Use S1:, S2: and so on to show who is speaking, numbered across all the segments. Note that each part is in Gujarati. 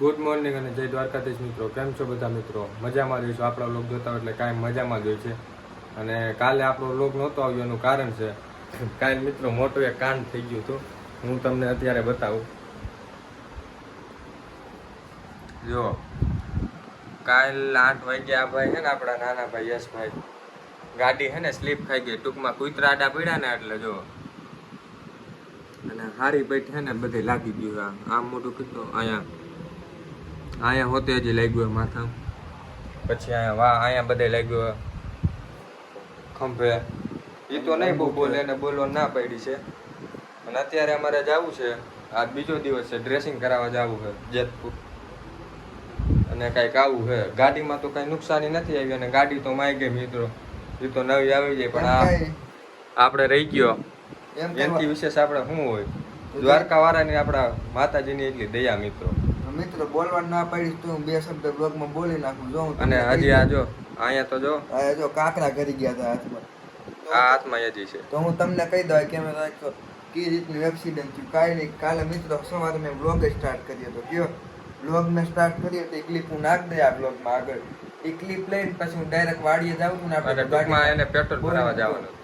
S1: ગુડ મોર્નિંગ અને જય દ્વારકાધીશ મિત્રો. કેમ છો બધા મિત્રો? મજામાં રહીશું. આપણા વ્લોગ જોતા હોય એટલે કાંઈ મજામાં જ હોય છે. અને કાલે આપણો વ્લોગ નહોતો આવ્યો એનું કારણ છે કાલે મિત્રો મોટું એક કાંડ થઈ ગયું હતું. હું તમને અત્યારે બતાવું. જો કાલ 8 વાગ્યા ભાઈ છે ને આપણા નાના ભાઈ યશભાઈ ગાડી છે ને સ્લીપ ખાઈ ગઈ. ટૂંકમાં કૂતરા આડા પડ્યા ને એટલે જો અને હારી પેટ છે ને બધે લાગી ગયું. આમ મોટું કીધું અહીંયા હોતે હજી લાગ્યું માથા, પછી અહીંયા બધે લાગ્યું ખંભે. એ તો નહીં બહુ બોલે ને બોલવા ના પડી છે. અને અત્યારે અમારે જવું છે, આજ બીજો દિવસ છે, ડ્રેસિંગ કરાવવા જવું છે જેતપુર. અને કાંઈક આવું છે. ગાડીમાં તો કાંઈ નુકસાની નથી આવી અને ગાડી તો માઈ ગઈ મિત્રો. એ તો નવી આવી જાય પણ આ આપણે રહી ગયો એમથી વિશેષ આપણે શું હોય? દ્વારકા વાળાની આપણા માતાજીની એટલી દયા મિત્રો.
S2: મિત્રો બોલવાનું ના પાડીશ તો હું 2 શબ્દ બ્લોગમાં બોલી નાખું. જો
S1: અને હજી આ જો અહીંયા તો
S2: જો કાંકરા કરી ગયા હતા હાથમાં.
S1: આ હાથમાં હજી છે.
S2: તો હું તમને કહી દઉં કે મેં રાખો કે રીતનું એક્સિડન્ટ થયું. કાંઈ નહીં, કાલે મિત્રો સવારે મેં બ્લોગ સ્ટાર્ટ કર્યો હતો. કયો બ્લોગ મેં સ્ટાર્ટ કર્યો તો એ ક્લિપ હું નાખ દે આ બ્લોગમાં આગળ. એ ક્લિપ લઈને પછી હું ડાયરેક્ટ વાડીએ જાઉં છું ને આપણે ગાડીમાં
S1: એને પેટ્રોલ ભરાવા જવાનું.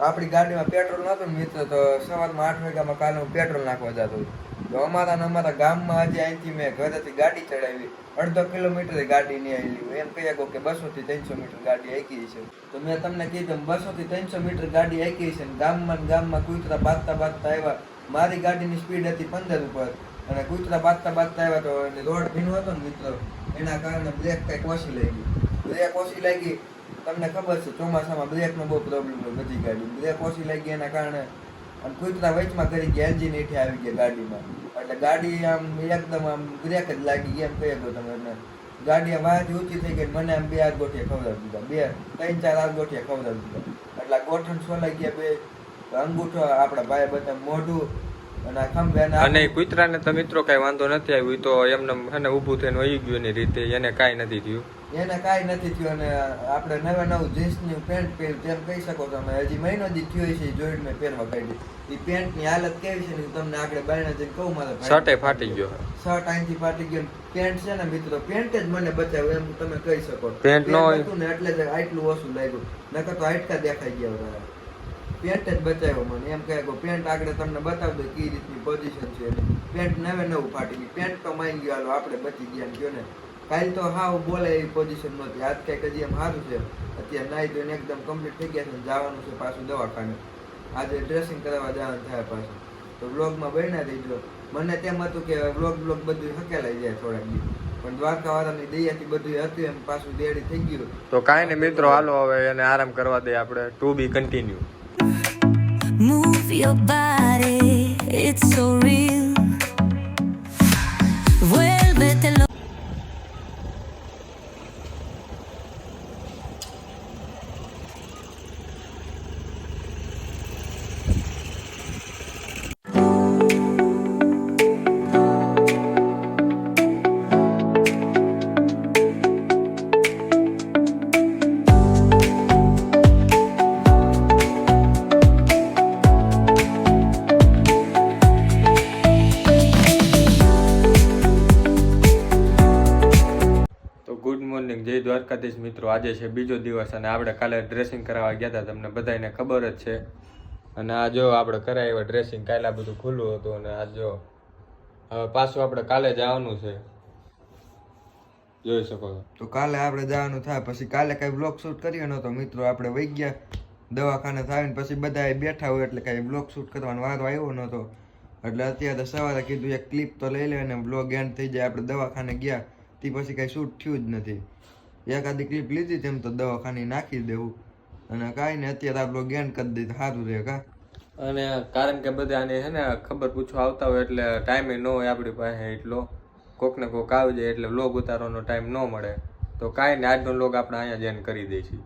S2: આપણી ગાડીમાં પેટ્રોલ નહોતું ને મિત્રો, તો સવારમાં 8 વાગ્યામાં કાલે હું પેટ્રોલ નાખવા જતો હતો. તો અમારા ગામમાં હજી અહીંથી મેં ઘરેથી ગાડી ચડાવી 1.5 કિલોમીટર ગાડી નહીં આવેલી. એમ કહી શકો કે 200 થી 300 મીટર ગાડી હાકી છે. તો મેં તમને કીધું 200 થી 300 મીટર ગાડી હાકી છે ને ગામમાં કૂતરા બાંધતા આવ્યા. મારી ગાડીની સ્પીડ હતી 15 ઉપર અને કૂતરા બાંધતા આવ્યા. તો રોડ ભીનો હતો ને મિત્રો, એના કારણે બ્રેક કંઈક ઓછી લાગી. તમને ખબર છે ચોમાસામાં બ્રેકનો બહુ પ્રોબ્લેમ હોય બધી ગાડી. બ્રેક ઓછી લાગી એના કારણે અને કૂતરા વચમાં કરી ગયા, એન્જિન હેઠે આવી ગયા ગાડીમાં. એટલે ગાડી આમ એકદમ આમ બ્રેક જ લાગી ગયા એમ કહી શકો તમે. ગાડી વાંચી ઊંચી થઈ ગઈ, મને આમ 2 હાથ ગોઠિયા ખવડાવી દીધા, 3-4 હાથ ગોઠિયા ખવડાવી દીધા. એટલે ગોઠણ સોલાઈ ગયા 2 અંગૂઠો આપણા ભાઈ બધા મોઢું અને ખંભે.
S1: અને કૂતરાને તો મિત્રો કઈ વાંધો નથી આવ્યું. તો એમને હે ને ઊભું થઈને વહી ગયું એની રીતે, એને કાંઈ નથી થયું.
S2: અને આપણે નવું જીન્સની પેન્ટ પહેર્યું તેમ કહી શકો તમે. હજી મહિનો દી થયો છે જોઈન્ટ મેં પહેરવા કાઢી. એ પેન્ટની હાલત કેવી છે ને તમને આગળ બાયણા જઈને કહું. મારે
S1: શર્ટે ફાટી ગયો,
S2: શર્ટ અહીંથી ફાટી ગયો. પેન્ટ છે ને મિત્રો, પેન્ટ જ મને બચાવ્યું એમ તમે કહી શકો.
S1: પેન્ટ નો
S2: હતું ને એટલે જ આટલું ઓછું લાગ્યું, નકર તો હાડકા દેખાઈ ગયા હતા. પેન્ટ જ બચાવ્યો મને એમ કહે. પેન્ટ આગળ તમને બતાવી દો કઈ રીતની પોઝિશન છે. પેન્ટ નવું ફાટી ગયું. પેન્ટ તો માઈ ગયો, હાલો આપણે બચી ગયા કયો ને. કાલ તો હાવ બોલે એવી પોઝિશન નહોતી. આજ કંઈક હજી એમ સારું છે. અત્યારે નાઈ ધોઈને એકદમ કમ્પ્લીટ થઈ ગયા છે. જવાનું છે પાછું દવાખાને. આજે ડ્રેસિંગ કરાવવા જવાનું થાય પાછું. તો બ્લોગમાં બન્યા રહીજો. મને તેમ હતું કે બ્લોગ બધું હકેલાઈ જાય થોડાક દી, પણ દ્વારકા વાળાની દયાથી બધું હતું એમ પાછું રેડી થઈ ગયું.
S1: તો કાંઈ નહીં મિત્રો, હાલો હવે એને આરામ કરવા દે આપણે. To be continue.
S3: Move your body, it's so real. Vuélvete loco.
S1: જય દ્વારકાધીશ મિત્રો. આજે છે બીજો દિવસ અને આપણે કાલે ડ્રેસિંગ કરાવવા ગયા હતા, તમને બધાને ખબર જ છે. અને આ જો આપણે કરાવ્યા ડ્રેસિંગ. કાલે આ બધું ખુલ્લું હતું અને આ જો હવે પાછું આપણે કાલે જવાનું છે, જોઈ શકો છો.
S2: તો કાલે આપણે જવાનું થાય. પછી કાલે કઈ બ્લોગ શૂટ કર્યો નતો મિત્રો. આપણે વહી ગયા દવાખાને થાય ને પછી બધા બેઠા હોય એટલે કઈ બ્લોગ શૂટ કરવાનો વારો આવ્યો નતો. એટલે અત્યારે સવારે કીધું એક ક્લિપ તો લઈ લે અને બ્લોગ એન્ડ થઈ જાય. આપણે દવાખાને ગયા તે પછી કઈ શૂટ થયું જ નથી. એકાદી ક્લિપ લીધી તેમ તો દવાખાને નાખી દેવું અને કાંઈ ને અત્યારે આ બ્લોગ એન્ડ કરી દઈએ સારું રહે કા.
S1: અને કારણ કે બધાને છે ને ખબર પૂછવા આવતા હોય એટલે ટાઈમે ન હોય આપણી પાસે એટલો. કોક ને કોક આવી જાય એટલે વ્લોગ ઉતારવાનો ટાઈમ ન મળે. તો કાંઈ ને આજનો વ્લોગ આપણે અહીંયા જ એન્ડ કરી દઈશું.